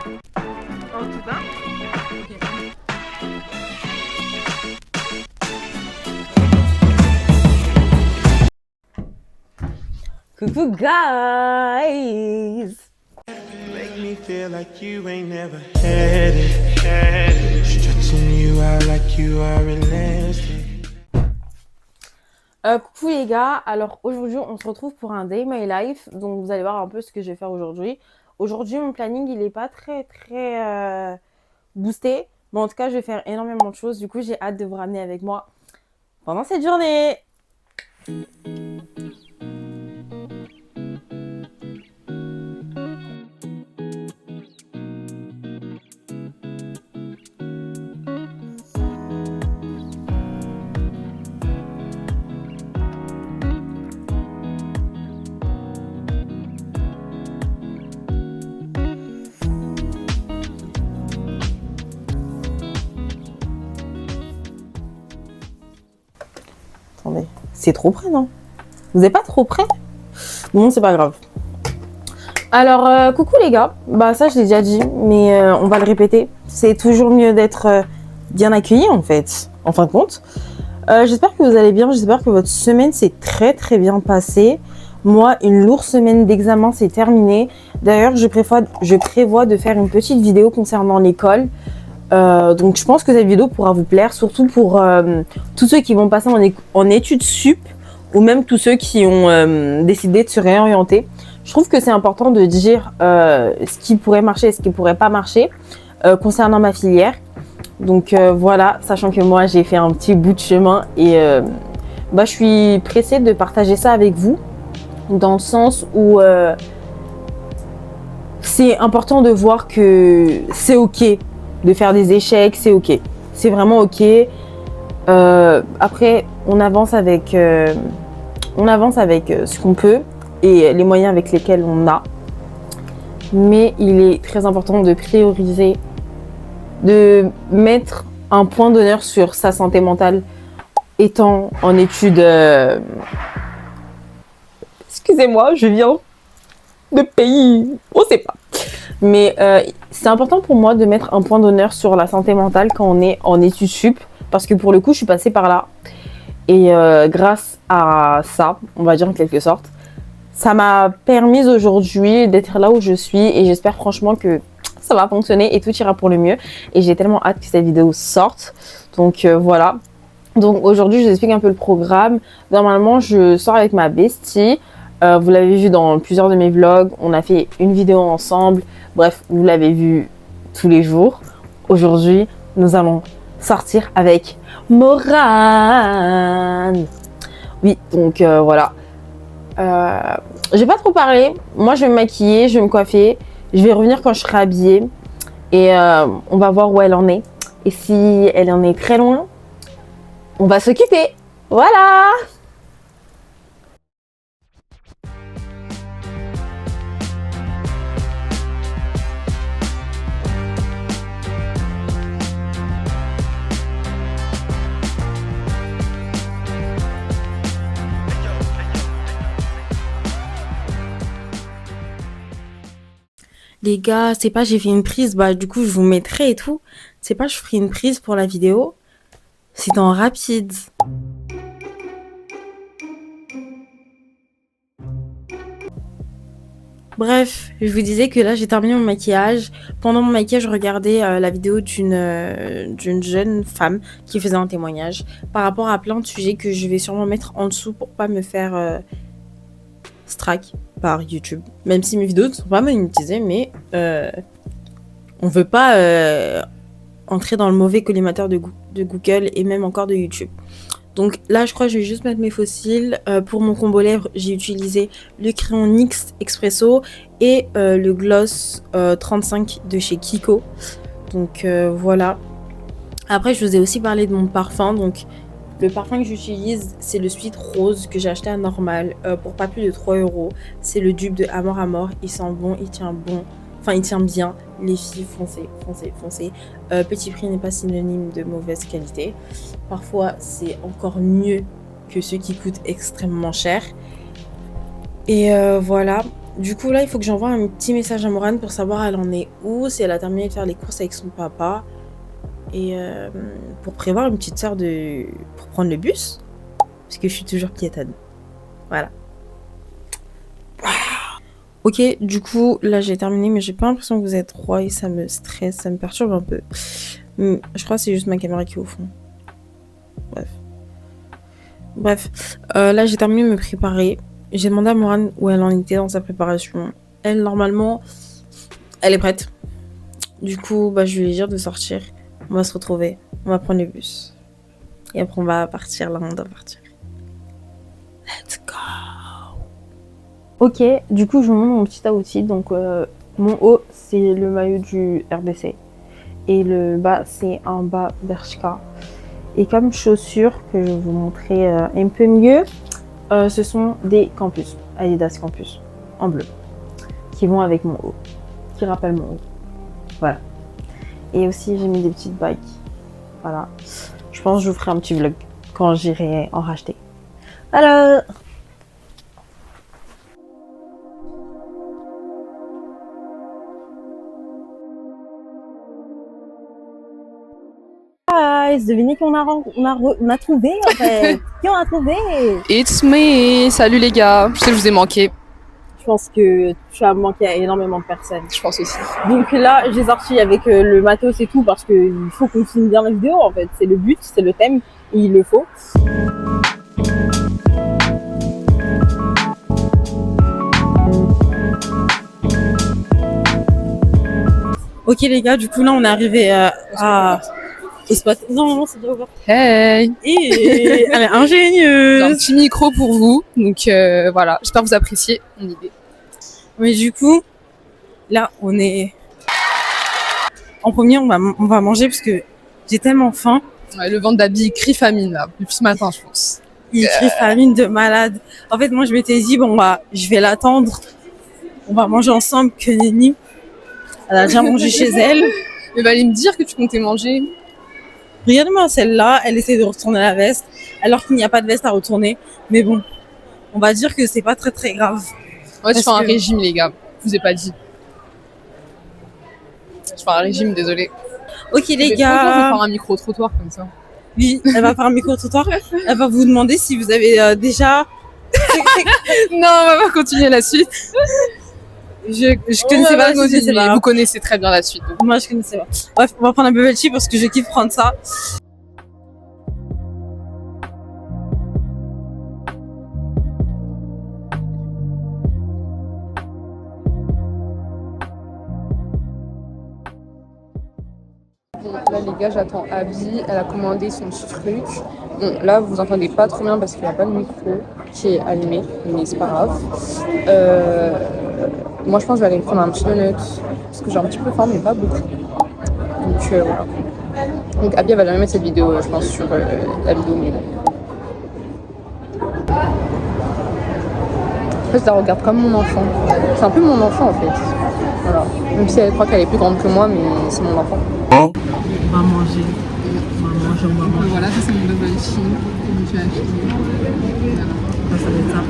En tout cas. Coucou guys! Make me feel like you ain't never had it. Stretching you out like you are elastic. Coucou les gars, alors aujourd'hui on se retrouve pour un Day My Life, donc vous allez voir un peu ce que je vais faire aujourd'hui. Aujourd'hui mon planning il est pas très boosté, mais en tout cas je vais faire énormément de choses, du coup j'ai hâte de vous ramener avec moi pendant cette journée. Attendez, c'est trop près, non? Vous n'êtes pas trop près? Bon, c'est pas grave. Alors, coucou les gars. Bah ça, je l'ai déjà dit, mais on va le répéter. C'est toujours mieux d'être bien accueilli, en fait, en fin de compte. J'espère que vous allez bien. J'espère que votre semaine s'est très bien passée. Moi, une lourde semaine d'examen, c'est terminé. D'ailleurs, je prévois de faire une petite vidéo concernant l'école. Donc je pense que cette vidéo pourra vous plaire, surtout pour tous ceux qui vont passer en études sup ou même tous ceux qui ont décidé de se réorienter. Je trouve que c'est important de dire ce qui pourrait marcher et ce qui pourrait pas marcher concernant ma filière. Donc voilà, sachant que moi j'ai fait un petit bout de chemin et je suis pressée de partager ça avec vous, dans le sens où c'est important de voir que c'est ok de faire des échecs, c'est ok. C'est vraiment ok. Après, on avance avec ce qu'on peut et les moyens avec lesquels on a. Mais il est très important de prioriser, de mettre un point d'honneur sur sa santé mentale étant en études. Excusez-moi, je viens de pays, on sait pas. Mais c'est important pour moi de mettre un point d'honneur sur la santé mentale quand on est en études sup, parce que pour le coup, je suis passée par là. Et grâce à ça, on va dire en quelque sorte, ça m'a permis aujourd'hui d'être là où je suis et j'espère franchement que ça va fonctionner et tout ira pour le mieux. Et j'ai tellement hâte que cette vidéo sorte. Donc voilà. Donc aujourd'hui, je vous explique un peu le programme. Normalement, je sors avec ma bestie. Vous l'avez vu dans plusieurs de mes vlogs, on a fait une vidéo ensemble. Bref, vous l'avez vu tous les jours. Aujourd'hui, nous allons sortir avec Morane. Oui, donc voilà. Je vais pas trop parler. Moi, je vais me maquiller, je vais me coiffer. Je vais revenir quand je serai habillée. Et on va voir où elle en est. Et si elle en est très loin, on va s'occuper. Voilà! Les gars, c'est pas j'ai fait une prise, du coup je vous mettrai et tout. C'est pas je ferai une prise pour la vidéo. C'est en rapide. Bref, je vous disais que là j'ai terminé mon maquillage. Pendant mon maquillage, je regardais la vidéo d'une jeune femme qui faisait un témoignage par rapport à plein de sujets que je vais sûrement mettre en dessous pour pas me faire strike par YouTube. Même si mes vidéos ne sont pas monétisées, mais on veut pas entrer dans le mauvais collimateur de Google et même encore de YouTube. Donc là, je crois que je vais juste mettre mes faux cils. Pour mon combo lèvres, j'ai utilisé le crayon NYX Expresso et le gloss 35 de chez Kiko. Donc voilà. Après, je vous ai aussi parlé de mon parfum. Donc le parfum que j'utilise, c'est le Sweet Rose que j'ai acheté à Normal pour pas plus de 3 €. C'est le dupe de Amor Amor. Il sent bon, il tient bon. Enfin, il tient bien. Les filles, foncez. Petit prix n'est pas synonyme de mauvaise qualité. Parfois, c'est encore mieux que ceux qui coûtent extrêmement cher. Et voilà. Du coup, là, il faut que j'envoie un petit message à Morane pour savoir elle en est où, si elle a terminé de faire les courses avec son papa. Et pour prévoir une petite heure pour prendre le bus. Parce que je suis toujours piétonne. Voilà. Ok, du coup, là, j'ai terminé, mais j'ai pas l'impression que vous êtes roi et ça me stresse, ça me perturbe un peu. Je crois que c'est juste ma caméra qui est au fond. Bref, là, j'ai terminé de me préparer. J'ai demandé à Morane où elle en était dans sa préparation. Elle, normalement, elle est prête. Du coup, bah, je vais lui dire de sortir. On va se retrouver. On va prendre le bus. Et après, on va partir. Là, on doit partir. Let's go. Ok, du coup, je vous montre mon petit outfit. Donc, mon haut, c'est le maillot du RBC. Et le bas, c'est un bas Bershka. Et comme chaussures, que je vais vous montrer un peu mieux, ce sont des Campus, Adidas Campus, en bleu, qui vont avec mon haut, qui rappellent mon haut. Voilà. Et aussi, j'ai mis des petites bagues. Voilà. Je pense que je vous ferai un petit vlog quand j'irai en racheter. Alors, guys, devinez qu'on a trouvé en fait. Qui on a trouvé? It's me. Salut les gars. Je sais que je vous ai manqué. Je pense que tu as manqué à énormément de personnes. Je pense aussi. Donc là, j'ai sorti avec le matos et tout parce qu'il faut qu'on filme bien la vidéo en fait. C'est le but, c'est le thème et il le faut. Ok les gars, du coup là on est arrivé au spot. Non, c'est déjà ouvert. Hey. Et elle est J'ai un ingénieuse. petit micro pour vous. Donc voilà. J'espère que vous appréciez mon idée. Mais du coup, là on est... En premier, on va manger parce que j'ai tellement faim. Ouais, le ventre d'Abby crie famine là. Depuis ce matin, je pense. Il crie famine de malade. En fait, moi je m'étais dit, bon je vais l'attendre. On va manger ensemble que Nenny. Elle a déjà mangé chez elle. Mais va aller me dire que tu comptais manger. Regarde-moi celle-là, elle essaie de retourner la veste, alors qu'il n'y a pas de veste à retourner. Mais bon, on va dire que c'est pas très très grave. Ouais, je Parce fais un que- régime les gars. Je vous ai pas dit. Je fais un régime, désolé. Ok les Je vais gars, faire un micro-trottoir comme ça. oui, elle va faire un micro-trottoir. Elle va vous demander si vous avez déjà... Non, on va pas continuer la suite. Je connaissais pas la suite, c'est pas grave. Vous connaissez très bien la suite. Donc. Moi je connaissais pas. Bref, on va prendre un bubble tea parce que je kiffe prendre ça. Bon, là les gars, j'attends Abby, elle a commandé son truc. Bon, là vous entendez pas trop bien parce qu'il n'y a pas de micro qui est allumé, mais c'est pas grave. Moi je pense que je vais aller me prendre un petit donut parce que j'ai un petit peu faim mais pas beaucoup. Donc voilà. Donc Abby elle va jamais mettre cette vidéo je pense sur la vidéo mais bon. En fait je la regarde comme mon enfant. C'est un peu mon enfant en fait. Voilà. Même si elle croit qu'elle est plus grande que moi mais c'est mon enfant. On va manger. Donc voilà, ça c'est mon bubble tea que j'ai acheté. Voilà. Ça va être ça.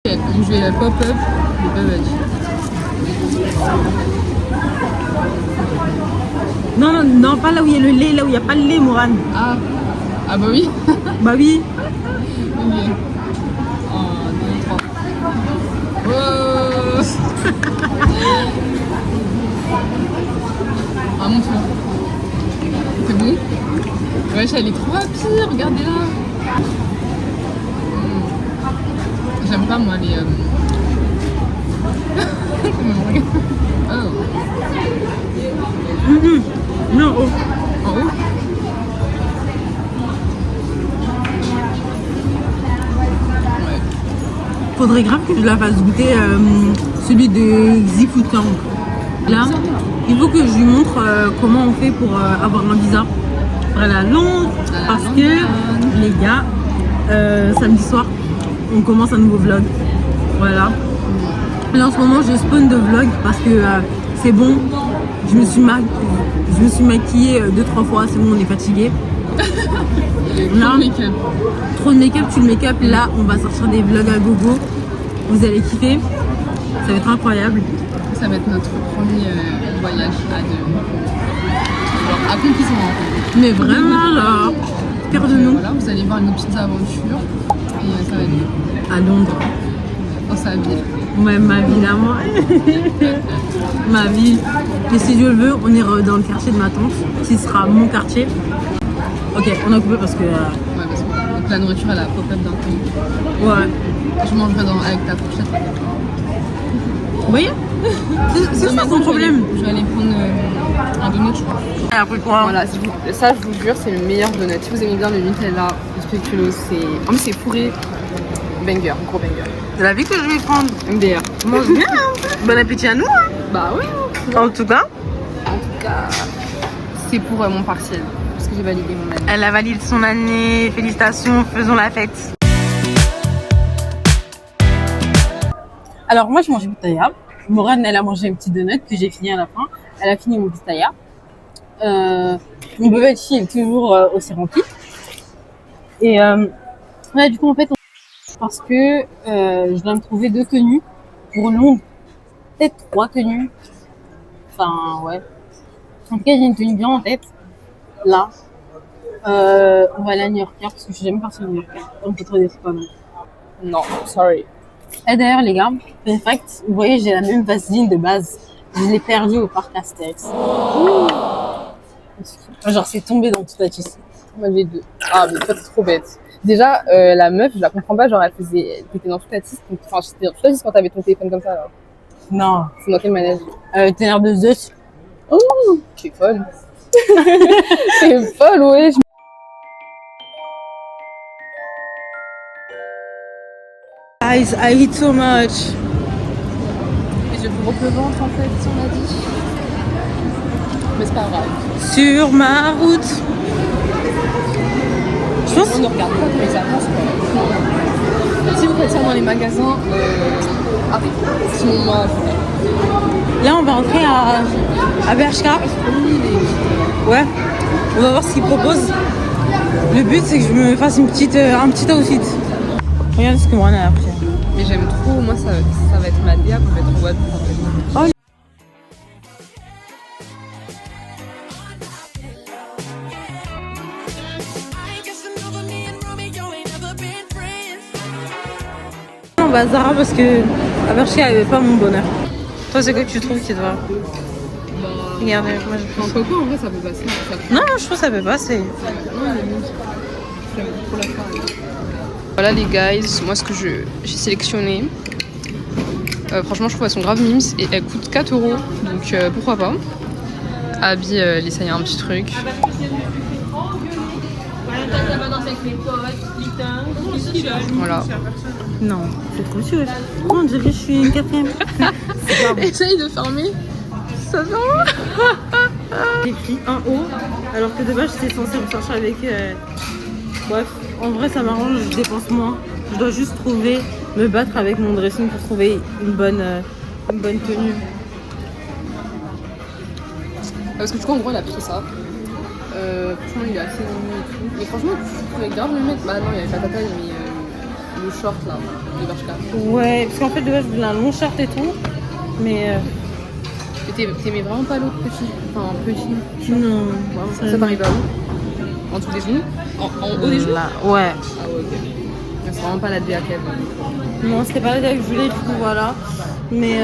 Ok, donc je vais pop-up le bubble tea. Non, pas là où il y a le lait, là où il n'y a pas le lait, Morane. Ah bah oui. Bah oui. Ok. 1, 2, 3. Oh. Ah mon tour. C'est bon? Wesh, elle est trop happy, regardez-la. J'aime pas moi les... Comment on regarde? Oh. Non, oh. En haut? Ouais. Faudrait grave que je la fasse goûter celui de Zifoutang. Là, il faut que je lui montre comment on fait pour avoir un visa. Voilà, long, parce que les gars, samedi soir, on commence un nouveau vlog. Voilà. Là en ce moment, je spawn de vlog parce que c'est bon. Je me suis maquillée 2-3 fois, c'est bon, on est fatigué. Là, Make-up. trop de make-up, tu le make-up. Là, on va sortir des vlogs à gogo. Vous allez kiffer. Ça va être incroyable. Ça va être notre premier voyage à deux. Alors, accomplissement. Mais vraiment, là, cœur de nous. Voilà, vous allez voir nos petites aventures. Et ça va être bien. À Londres. Dans sa ville. Ouais, ma vie, là, moi. Ma vie. Et si Dieu le veut, on ira dans le quartier de ma tante. Ce sera mon quartier. Ok, on a coupé parce que... Ouais, parce que donc, la nourriture, elle a pop-up d'un coup. Ouais. Je mangerai avec ta fourchette. Vous voyez? C'est ça ton problème. Je vais aller prendre un donut, je crois. Elle a pris quoi? Voilà, ça, je vous jure, c'est le meilleur donut. Si vous aimez bien le Nutella, le spéculoos, c'est... En plus, c'est fourré. Banger, gros banger. C'est la vie que je vais prendre. MDR. Mange bien. Bon appétit à nous. Hein. Bah oui. En tout cas, c'est pour mon partiel. Parce que j'ai validé mon année. elle a validé son année. Félicitations, faisons la fête. Alors moi, je mangeais pitaya. Morane, elle a mangé une petite donut que j'ai fini à la fin. Elle a fini mon pitaya. Mon bubble tea est toujours aussi rempli. Et ouais, du coup, en fait, parce que je dois me trouver 2 tenues pour Londres. Peut-être 3 tenues. Enfin, ouais. En tout cas, j'ai une tenue bien en tête. Là. On va aller à New Yorker parce que je suis jamais partie à New Yorker. On peut trop des trucs comme Non, sorry. Et d'ailleurs, les gars, fun fact, vous voyez, j'ai la même vaseline de base. Je l'ai perdue au parc Astérix. Genre, c'est tombé dans toute la tisse. Moi, j'ai 2. Ah, mais toi, t'es trop bête. Déjà, la meuf, je la comprends pas. Genre, elle était dans toute la tisse. Enfin, c'était dans toute la tisse quand t'avais ton téléphone comme ça, là. Non. C'est dans quel manège? T'es nerveuse de Zeus. Oh, t'es folle. T'es folle, ouais. Guys, I eat so much. Et je vous le ventre, en fait, si on a dit. Mais c'est pas grave. Sur ma route. Je pense. On ne regarde pas tous les annonces, quoi. Si vous faites ça dans les magasins, arrêtez. Sinon, moi, Là, on va rentrer à Bershka. Ouais. On va voir ce qu'ils proposent. Le but, c'est que je me fasse un petit outfit. Regarde ce que moi on a appris. mais j'aime trop. Moi, ça va être ma DA pour mettre en boîte. Oh. On va à Zara parce que à Bershka, il n'y avait pas mon bonheur. Toi, c'est quoi que tu trouves qui te va? Regardez, moi je pense. En coco, en vrai, ça peut passer. Non, je trouve que ça peut passer. J'aime trop la forme. Voilà les guys, moi ce que j'ai sélectionné. Franchement, je trouve qu'elles sont grave mimes et elles coûtent 4 €. Donc pourquoi pas. Abby, elle essaye un petit truc. Voilà. Non, c'est trop sûr. On dirait que je suis une quatrième. Essaye de fermer. Ça va. J'ai pris un haut, alors que de base j'étais censée ressortir avec. Bref, en vrai ça m'arrange, je dépense moins. Je dois juste me battre avec mon dressing pour trouver une bonne tenue. Parce que du coup, en gros, elle a pris ça. Franchement, il est assez mignon et tout. Mais franchement, tu pouvais grave le mettre. Bah non, il n'y avait pas ta taille, mais le short là, de Bershka. Ouais, parce qu'en fait de base je voulais un long short et tout, mais. T'aimais vraiment pas l'autre petit? Enfin, petit. Non. Ça t'arrive à où? En dessous des genoux? En haut des genoux? Là, ouais. Ah ouais, ok. Mais c'est vraiment pas la DA qu'elle veut. Non, c'était pas la taille que je voulais, du coup voilà. Mais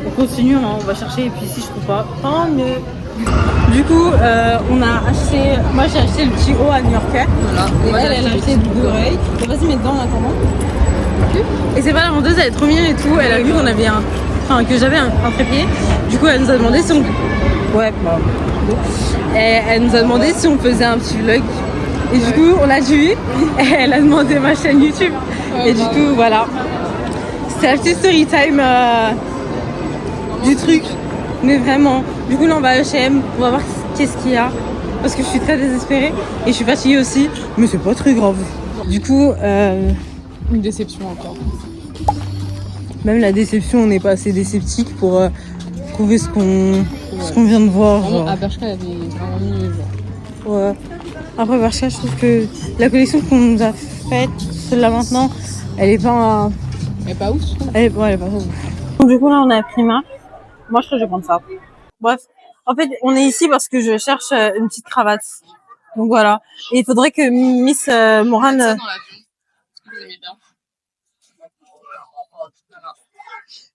on continue, hein, on va chercher et puis si je trouve pas, tant mieux. Du coup, on a acheté. Moi j'ai acheté le petit haut à New Yorker. Voilà. Et elle a acheté le oreilles. Vas-y, mets dedans en attendant. Et c'est pas la vendeuse, elle est trop mignonne et tout. Elle a vu qu'on avait que j'avais un trépied. Du coup, elle nous a demandé si on. Ouais, bah. Et elle nous a demandé si on faisait un petit vlog. Et du coup, on l'a vu. Et elle a demandé ma chaîne YouTube. Et du coup, voilà. C'est la petite story time du truc. Mais vraiment. Du coup, là, on va à H&M. On va voir qu'est-ce qu'il y a. Parce que je suis très désespérée. Et je suis fatiguée aussi. Mais c'est pas très grave. Du coup, une déception encore. même la déception, on n'est pas assez déceptique pour trouver ce qu'on vient de voir. Vraiment, Genre. à Bershka, elle avait vraiment mieux. Genre. Ouais. Après Bershka, je trouve que la collection qu'on nous a faite, celle-là maintenant, elle est pas Elle est pas ouf, je trouve. Elle est pas ouf. Donc, du coup, là, on est à Primark. Moi, je crois que je vais prendre ça. Bref. En fait, on est ici parce que je cherche une petite cravate. Donc, voilà. Et il faudrait que Miss Moran... Ça dans l'avion. Est-ce que vous aimez bien?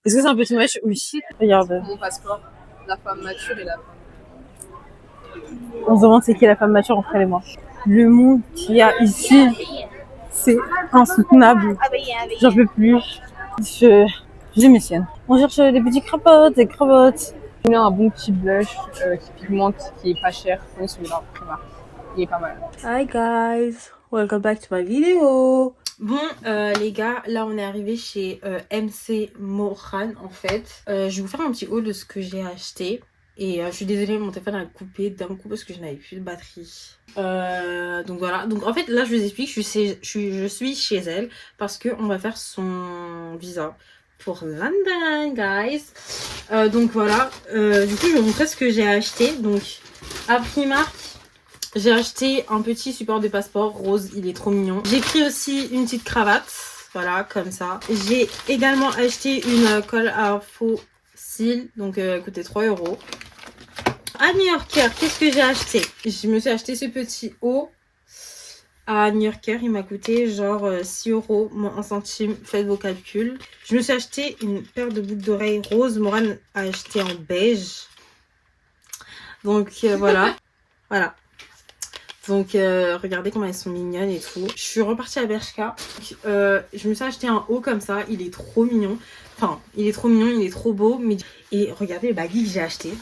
Est-ce que c'est un peu too much? Oui. Regarde. Mon passeport. La femme mature et la femme. On se demande c'est qui la femme mature entre elle et moi. Le monde qu'il y a ici, c'est insoutenable. J'en peux plus. Je démissionne. On cherche des petits crapotes, des cravottes. On a un bon petit blush qui pigmente, qui est pas cher. Prenez celui-là, Primark. Il est pas mal. Hi guys, welcome back to my video. Bon les gars, là on est arrivé chez MC Moran en fait. Je vais vous faire un petit haul de ce que j'ai acheté. Et je suis désolée, mon téléphone a coupé d'un coup parce que je n'avais plus de batterie. Donc voilà. Donc en fait là je vous explique, je suis chez elle parce qu'on va faire son visa pour London, guys. Donc voilà. Du coup je vais vous montrer ce que j'ai acheté. Donc à Primark, j'ai acheté un petit support de passeport rose, il est trop mignon. J'ai pris aussi une petite cravate, voilà, comme ça. J'ai également acheté une colle à faux cils, donc elle coûtait 3 €. À New Yorker, qu'est-ce que j'ai acheté? Je me suis acheté ce petit haut. À New Yorker, il m'a coûté genre 6 € moins 1 centime, faites vos calculs. Je me suis acheté une paire de boucles d'oreilles rose, Moran a acheté en beige. Donc voilà, voilà. Donc regardez comment elles sont mignonnes et tout. Je suis repartie à Bershka. Je me suis acheté un haut comme ça. Il est trop mignon. Enfin, il est trop mignon, il est trop beau. Mais... Et regardez le baggy que j'ai acheté.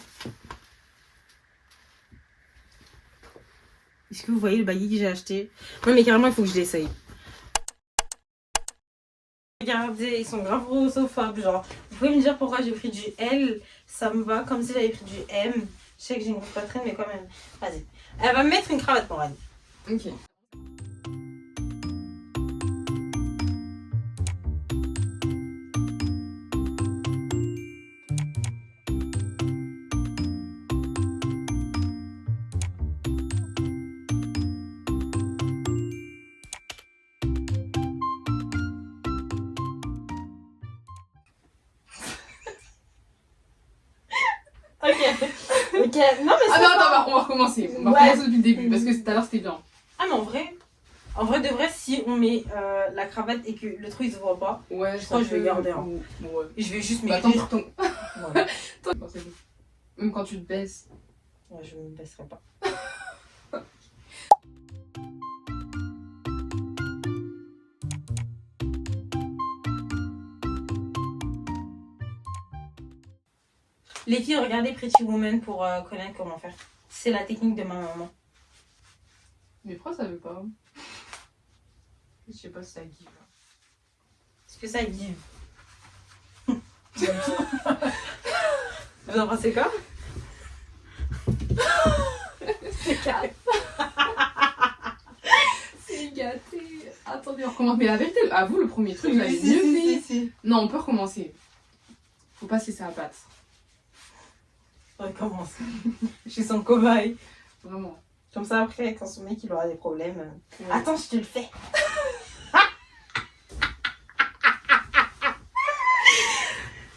Est-ce que vous voyez le baggy que j'ai acheté? Non mais carrément il faut que je l'essaye. Regardez, ils sont grave grossophobes. Genre, vous pouvez me dire pourquoi j'ai pris du L? Ça me va comme si j'avais pris du M. Je sais que j'ai une grosse poitrine mais quand même. Vas-y. Elle va me mettre une cravate pour elle. Ok. Ok, non mais Ah non, attends, on va recommencer. On va recommencer depuis le début parce que tout à l'heure c'était bien. Ah mais en vrai de vrai, si on met la cravate et que le truc il se voit pas, Ouais, je crois que je vais garder un. Ouais. Je vais juste Bah, m'écrire. attends, Voilà. Même quand tu te baisses. Ouais, je me baisserai pas. Les filles, regardez Pretty Woman pour connaître comment faire. C'est la technique de ma maman. Mais pourquoi ça veut pas? Je sais pas si ça give. Est-ce que ça give? Vous en pensez quoi? C'est gâté. C'est gâté. Attendez, on recommence. Mais la vérité, à vous, le premier truc, j'avais mieux fait. Non, on peut recommencer. Faut pas se laisser à battre. On recommence. Je suis son cobaye. Vraiment. Comme ça, après, quand son mec il aura des problèmes. Ouais. Attends, je te le fais.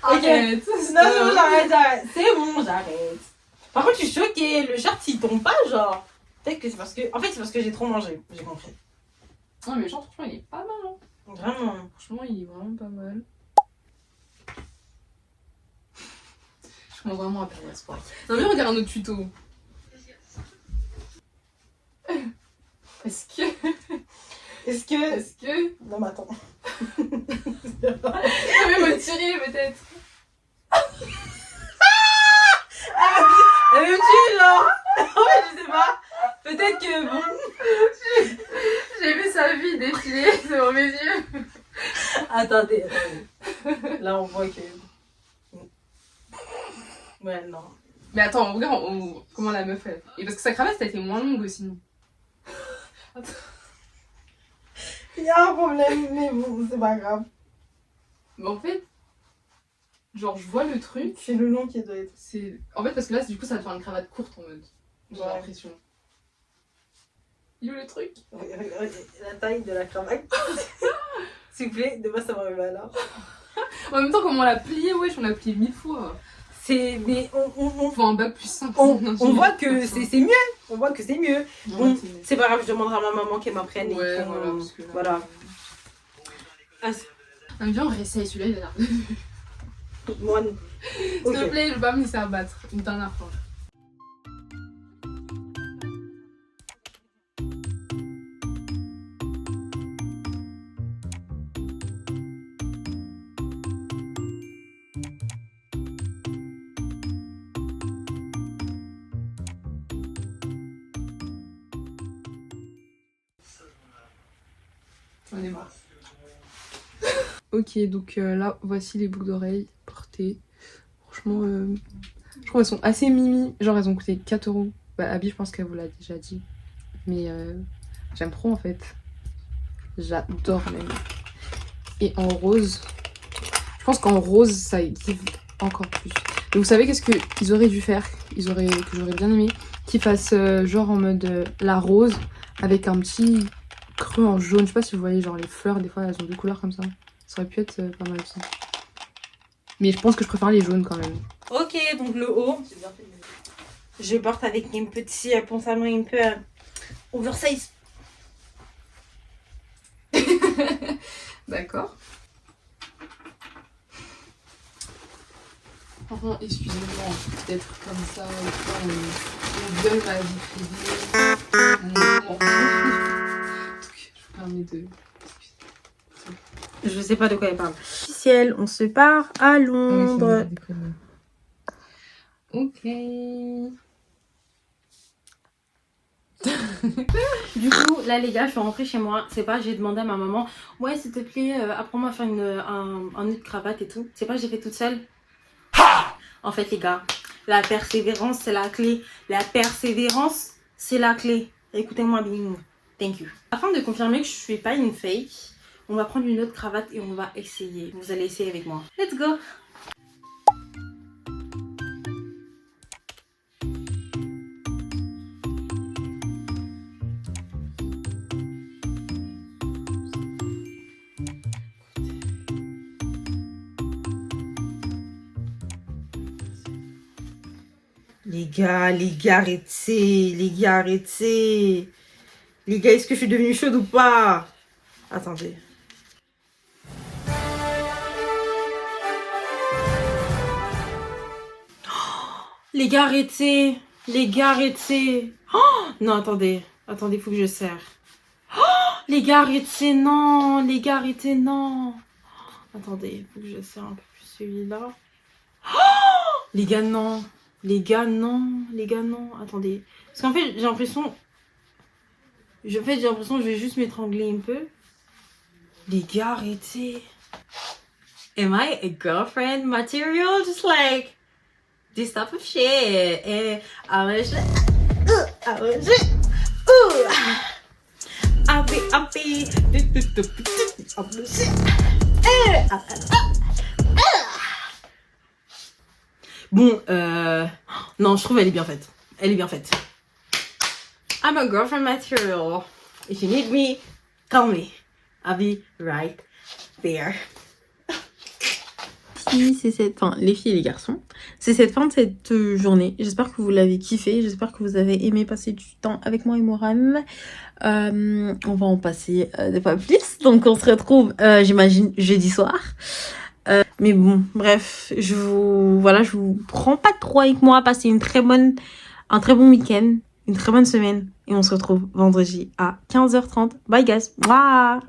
Arrête. Non, c'est bon, j'arrête. C'est bon, j'arrête. Par contre, je suis choquée. Le short, il tombe pas, genre. Peut-être que c'est parce que... En fait, c'est parce que j'ai trop mangé. J'ai compris. Non, mais le chant, franchement, il est pas mal. Hein. Vraiment. Franchement, il est vraiment pas mal. Je commence vraiment à perdre espoir. Non, mais regarde un autre tuto. Est-ce que... Non, mais attends. Ah, même me tirer, peut-être. Elle veut me tuer, genre. En fait, je sais pas. Peut-être que bon. J'ai vu sa vie défiler devant mes yeux. Attendez. Là, on voit que. Ouais, non. Mais attends, regarde comment la meuf fait. Et parce que sa cravate, elle était moins longue aussi. Il y a un problème, mais bon, c'est pas grave. Mais en fait, genre, je vois le truc. C'est le long qui doit être. C'est... En fait, parce que là, du coup, ça va te faire une cravate courte en mode. J'ai Ouais. l'impression. Il est où le truc? La taille de la cravate. S'il vous plaît, demain ça va mal. Hein. En même temps, comment on l'a plié, wesh, on l'a plié 1000 fois. C'est. Mais on Faut un bac plus 5. on voit que c'est mieux. On voit que c'est mieux. Bon, Ouais, c'est pas grave, je demanderai à ma maman qu'elle m'apprenne. Ouais, et voilà, parce que là, voilà. Ah, on vient, on réessaye celui-là, il a l'air. moi. S'il te plaît, je vais pas me laisser abattre. Une dernière fois. On est marre. Ok, donc là, voici les boucles d'oreilles portées. Franchement, je trouve elles sont assez mimi. Genre, elles ont coûté 4 €. Bah, Abby, je pense qu'elle vous l'a déjà dit. Mais j'aime trop en fait. J'adore même. Et en rose, je pense qu'en rose, ça give encore plus. Et vous savez qu'est-ce qu'ils auraient dû faire que j'aurais bien aimé qu'ils fassent genre en mode la rose avec un petit creux en jaune. Je sais pas si vous voyez, genre les fleurs, des fois elles ont deux couleurs comme ça. Ça aurait pu être pas mal aussi. Mais je pense que je préfère les jaunes quand même. Ok, donc le haut. Je porte avec un petit pantalon un peu oversize. D'accord. Franchement, excusez-moi d'être comme ça, on donne ma vie privée. Donc, je vous permets de... Je sais pas de quoi elle parle. Officiel, on se part à Londres. Ok. Du coup, là les gars, je suis rentrée chez moi. C'est pas, j'ai demandé à ma maman, ouais s'il te plaît, apprends-moi à faire un nœud de cravate et tout. C'est pas, j'ai fait toute seule. En fait les gars, la persévérance c'est la clé. La persévérance c'est la clé. Écoutez-moi bien. Thank you. Afin de confirmer que je suis pas une fake, on va prendre une autre cravate et on va essayer. Vous allez essayer avec moi. Let's go. Les gars, arrêtez. Les gars, arrêtez. Les gars, est-ce que je suis devenue chaude ou pas? Attendez. Les gars, arrêtez. Les gars, arrêtez. Oh non, attendez. Attendez, faut que je serre. Oh les gars, arrêtez. Non. Les gars, arrêtez. Non. Attendez, faut que je serre un peu plus celui-là. Oh les gars, non. Les gars, non. Les gars, non. Attendez. Parce qu'en fait, j'ai l'impression... j'ai l'impression que je vais juste m'étrangler un peu. Les gars, arrêtez. Am I a girlfriend material? Just like... this type of shit. And I was bon, non, je trouve elle est bien faite. Elle est bien faite. I'm a girlfriend material. If you need me, call me. I'll be right there. C'est cette fin, les filles et les garçons, c'est cette fin de cette journée. J'espère que vous l'avez kiffé, j'espère que vous avez aimé passer du temps avec moi et Moram. On va en passer des fois plus, donc on se retrouve, j'imagine, jeudi soir. Mais bon, bref, je vous prends pas trop avec moi. Passez un très bon week-end, une très bonne semaine, et on se retrouve vendredi à 15h30. Bye guys. Mwah.